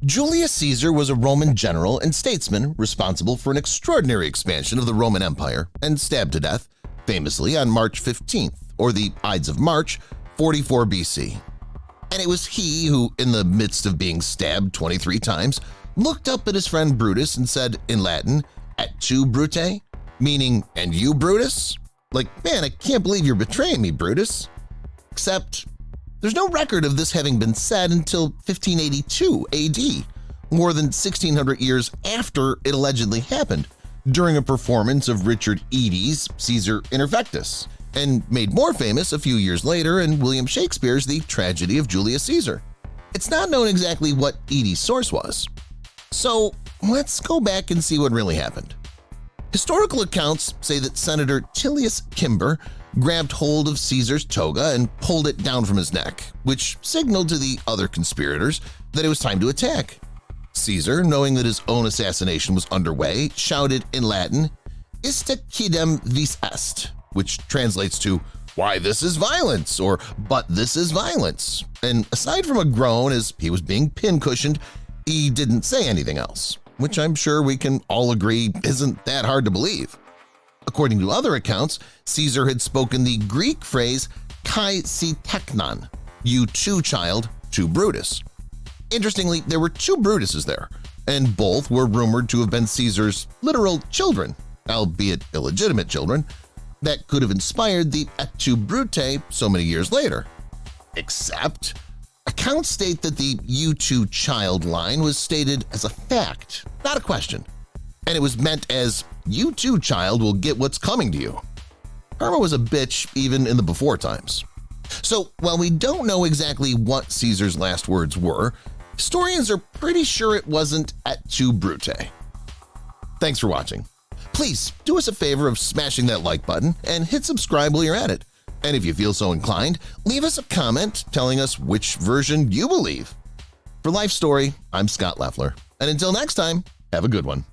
Julius Caesar was a Roman general and statesman responsible for an extraordinary expansion of the Roman Empire and stabbed to death, famously on March 15th, or the Ides of March, 44 BC. And it was he who, in the midst of being stabbed 23 times, looked up at his friend Brutus and said in Latin, "Et tu, Brute?" meaning, "And you, Brutus?" Like, man, I can't believe you're betraying me, Brutus. Except, there's no record of this having been said until 1582 AD, more than 1600 years after it allegedly happened, during a performance of Richard Eady's Caesar Interfectus, and made more famous a few years later in William Shakespeare's The Tragedy of Julius Caesar. It's not known exactly what Eady's source was. So let's go back and see what really happened. Historical accounts say that Senator Julius Caesar grabbed hold of Caesar's toga and pulled it down from his neck, which signaled to the other conspirators that it was time to attack. Caesar, knowing that his own assassination was underway, shouted in Latin, "Iste quidem vis est," which translates to, "Why, this is violence," or "But this is violence." And aside from a groan as he was being pincushioned, he didn't say anything else, which I'm sure we can all agree isn't that hard to believe. According to other accounts, Caesar had spoken the Greek phrase kai si teknon, "You too, child," to Brutus. Interestingly, there were two Brutuses there, and both were rumored to have been Caesar's literal children, albeit illegitimate children, that could have inspired the "Et tu, Brute" so many years later. Except, accounts state that the "you too, child" line was stated as a fact, not a question, and it was meant as "you too, child, will get what's coming to you." Karma was a bitch even in the before times. So while we don't know exactly what Caesar's last words were, historians are pretty sure it wasn't "Et tu, Brute." Thanks for watching. Please do us a favor of smashing that like button and hit subscribe while you're at it. And if you feel so inclined, leave us a comment telling us which version you believe. For Life Story, I'm Scott Leffler, and until next time, have a good one.